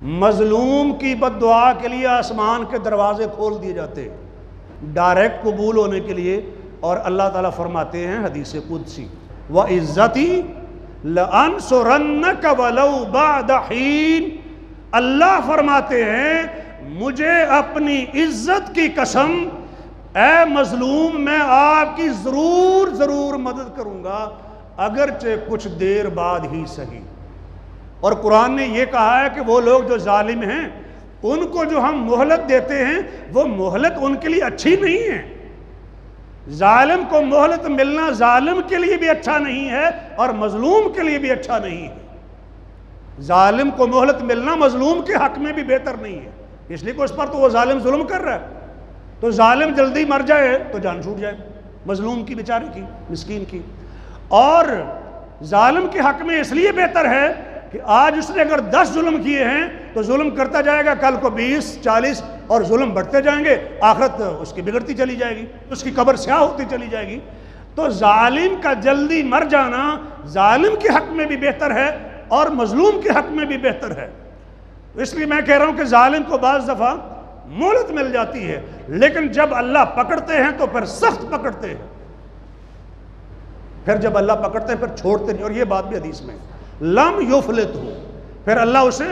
مظلوم کی بد دعا کے لیے آسمان کے دروازے کھول دیے جاتے ہیں ڈائریکٹ قبول ہونے کے لیے، اور اللہ تعالیٰ فرماتے ہیں حدیث قدسی وَعِزَّتِي لَأَنْصُرَنَّكَ وَلَوْ بَعْدَ حِينٍ، اللہ فرماتے ہیں مجھے اپنی عزت کی قسم اے مظلوم میں آپ کی ضرور مدد کروں گا اگرچہ کچھ دیر بعد ہی صحیح۔ اور قرآن نے یہ کہا ہے کہ وہ لوگ جو ظالم ہیں ان کو جو ہم مہلت دیتے ہیں وہ مہلت ان کے لیے اچھی نہیں ہے۔ ظالم کو مہلت ملنا ظالم کے لیے بھی اچھا نہیں ہے اور مظلوم کے لیے بھی اچھا نہیں ہے۔ ظالم کو مہلت ملنا مظلوم کے حق میں بھی بہتر نہیں ہے، اس لیے کہ اس پر تو وہ ظالم ظلم کر رہا ہے، تو ظالم جلدی مر جائے تو جان چھوٹ جائے مظلوم کی، بیچارے کی، مسکین کی۔ اور ظالم کے حق میں اس لیے بہتر ہے کہ آج اس نے اگر 10 ظلم کیے ہیں تو ظلم کرتا جائے گا، کل کو 20 40 اور ظلم بڑھتے جائیں گے، آخرت اس کی بگڑتی چلی جائے گی، اس کی قبر سیاہ ہوتی چلی جائے گی۔ تو ظالم کا جلدی مر جانا ظالم کے حق میں بھی بہتر ہے اور مظلوم کے حق میں بھی بہتر ہے۔ اس لیے میں کہہ رہا ہوں کہ ظالم کو بعض دفعہ مہلت مل جاتی ہے، لیکن جب اللہ پکڑتے ہیں تو پھر سخت پکڑتے ہیں، پھر جب اللہ پکڑتے ہیں پھر چھوڑتے نہیں، اور یہ بات بھی حدیث میں لم یفلت ہو، پھر اللہ اسے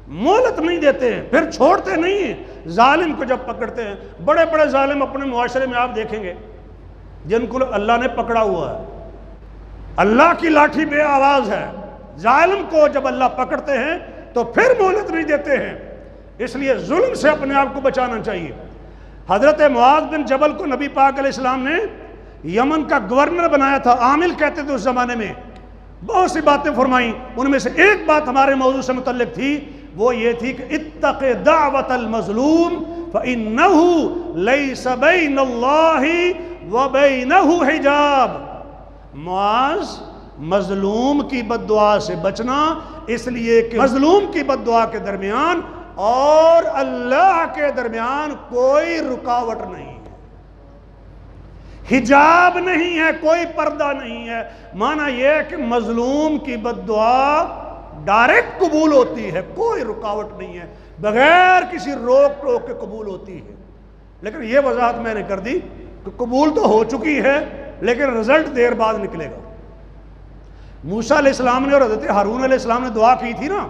مہلت نہیں دیتے ہیں، پھر چھوڑتے نہیں ہیں۔ ظالم کو جب پکڑتے ہیں، بڑے بڑے ظالم اپنے معاشرے میں آپ دیکھیں گے جن کو اللہ نے پکڑا ہوا ہے، اللہ کی لاٹھی بے آواز ہے، ظالم کو جب اللہ پکڑتے ہیں تو پھر مہلت نہیں دیتے ہیں۔ اس لیے ظلم سے اپنے آپ کو بچانا چاہیے۔ حضرت معاذ بن جبل کو نبی پاک علیہ السلام نے یمن کا گورنر بنایا تھا، عامل کہتے تھے اس زمانے میں، بہت سی باتیں فرمائیں، ان میں سے ایک بات ہمارے موضوع سے متعلق تھی، وہ یہ تھی کہ اتق دعوت المظلوم فإنہ لیس بین اللہ وبینہ حجاب۔ معاذ، مظلوم کی بد دعا سے بچنا، اس لیے کہ مظلوم کی بد دعا کے درمیان اور اللہ کے درمیان کوئی رکاوٹ نہیں ہے، حجاب نہیں ہے، کوئی پردہ نہیں ہے۔ معنی یہ ہے کہ مظلوم کی بد دعا ڈائریکٹ قبول ہوتی ہے، کوئی رکاوٹ نہیں ہے، بغیر کسی روک ٹوک کے قبول ہوتی ہے۔ لیکن یہ وضاحت میں نے کر دی کہ قبول تو ہو چکی ہے لیکن رزلٹ دیر بعد نکلے گا۔ موسیٰ علیہ السلام نے اور حضرت ہارون علیہ السلام نے دعا کی تھی نا،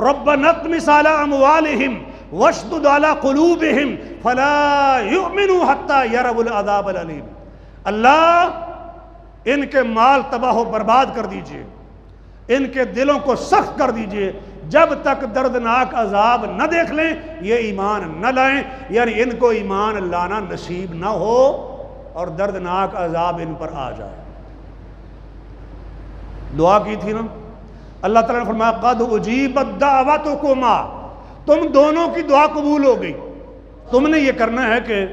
ربنا اطمس علی اموالہم واشدد علی قلوبہم فلا یؤمنوا حتی یروا العذاب الالم۔ اللہ ان کے مال تباہ و برباد کر دیجئے، ان کے دلوں کو سخت کر دیجئے، جب تک دردناک عذاب نہ دیکھ لیں یہ ایمان نہ لائیں، یعنی ان کو ایمان لانا نصیب نہ ہو اور دردناک عذاب ان پر آ جائے۔ دعا کی تھی نا، اللہ تعالیٰ نے فرمایا قد اجیبت دعوتکما، تم دونوں کی دعا قبول ہو گئی۔ تم نے یہ کرنا ہے کہ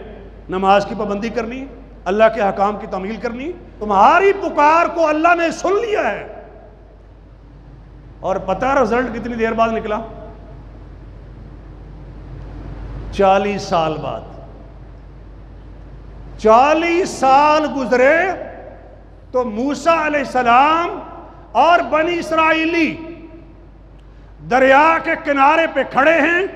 نماز کی پابندی کرنی، اللہ کے حکام کی تعمیل کرنی، تمہاری پکار کو اللہ نے سن لیا ہے۔ اور پتہ رزلٹ کتنی دیر بعد نکلا؟ 40 سال بعد۔ 40 سال گزرے تو موسیٰ علیہ السلام اور بنی اسرائیلی دریا کے کنارے پہ کھڑے ہیں،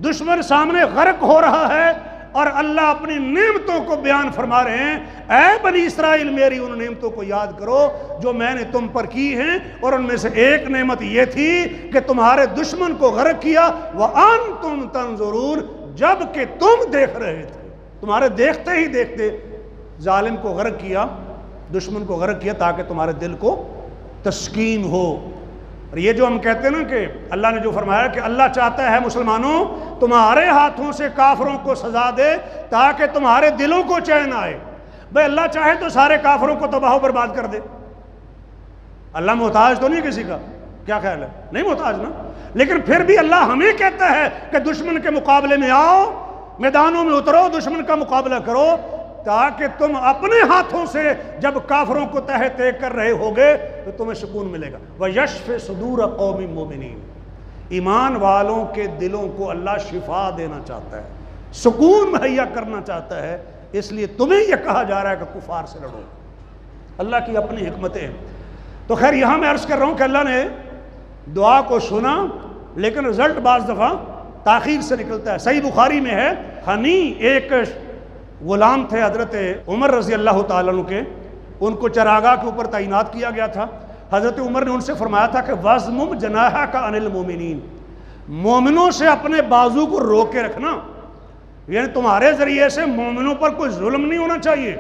دشمن سامنے غرق ہو رہا ہے، اور اللہ اپنی نعمتوں کو بیان فرما رہے ہیں، اے بنی اسرائیل میری ان نعمتوں کو یاد کرو جو میں نے تم پر کی ہیں، اور ان میں سے ایک نعمت یہ تھی کہ تمہارے دشمن کو غرق کیا وَأَنْتُمْ تَنْظُرُونَ، جب کہ تم دیکھ رہے تھے، تمہارے دیکھتے ہی دیکھتے ظالم کو غرق کیا، دشمن کو غرق کیا تاکہ تمہارے دل کو تسکین ہو۔ اور یہ جو ہم کہتے ہیں نا کہ اللہ نے جو فرمایا کہ اللہ چاہتا ہے مسلمانوں تمہارے ہاتھوں سے کافروں کو سزا دے تاکہ تمہارے دلوں کو چین آئے۔ بھئی اللہ چاہے تو سارے کافروں کو تباہ و برباد کر دے، اللہ محتاج تو نہیں کسی کا، کیا خیال ہے؟ نہیں محتاج نا، لیکن پھر بھی اللہ ہمیں کہتا ہے کہ دشمن کے مقابلے میں آؤ، میدانوں میں اترو، دشمن کا مقابلہ کرو، تاکہ تم اپنے ہاتھوں سے جب کافروں کو تہہ تہ کر رہے ہوگے تو تمہیں سکون ملے گا۔ وَيَشْفِ صُدُورَ قَوْمٍ مُؤْمِنِينَ، ایمان والوں کے دلوں کو اللہ شفا دینا چاہتا ہے، سکون مہیا کرنا چاہتا ہے، اس لیے تمہیں یہ کہا جا رہا ہے کہ کفار سے لڑو۔ اللہ کی اپنی حکمتیں ہیں۔ تو خیر یہاں میں عرض کر رہا ہوں کہ اللہ نے دعا کو سنا لیکن رزلٹ بعض دفعہ تاخیر سے نکلتا ہے۔ صحیح بخاری میں ہے، ہنی ایک غلام تھے حضرت عمر رضی اللہ تعالیٰ عنہ کے، ان کو چراگاہ کے اوپر تعینات کیا گیا تھا۔ حضرت عمر نے ان سے فرمایا تھا کہ وَزْمُمْ جَنَاحَكَ عَنِ الْمُؤْمِنِينَ، مومنوں سے اپنے بازو کو روک کے رکھنا، یعنی تمہارے ذریعے سے مومنوں پر کوئی ظلم نہیں ہونا چاہیے،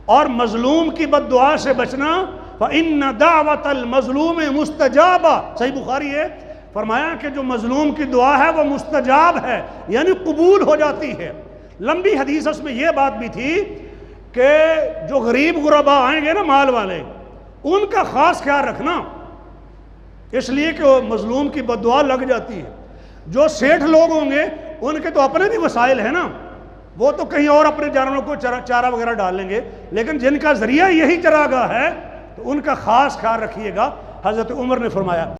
اور مظلوم کی بد دعا سے بچنا۔ فَإِنَّ دَعْوَةَ الْمَظْلُومِ مُسْتَجَابَةٌ، صحیح بخاری ہے، فرمایا کہ جو مظلوم کی دعا ہے وہ مستجاب ہے، یعنی قبول ہو جاتی ہے۔ لمبی حدیث اس میں یہ بات بھی تھی کہ جو غریب غربا آئیں گے نا، مال والے، ان کا خاص خیال رکھنا، اس لیے کہ وہ مظلوم کی بد دعا لگ جاتی ہے۔ جو سیٹھ لوگ ہوں گے ان کے تو اپنے بھی وسائل ہیں نا، وہ تو کہیں اور اپنے جانوروں کو چارہ وغیرہ ڈال لیں گے، لیکن جن کا ذریعہ یہی چراگاہ ہے تو ان کا خاص خیال رکھیے گا، حضرت عمر نے فرمایا۔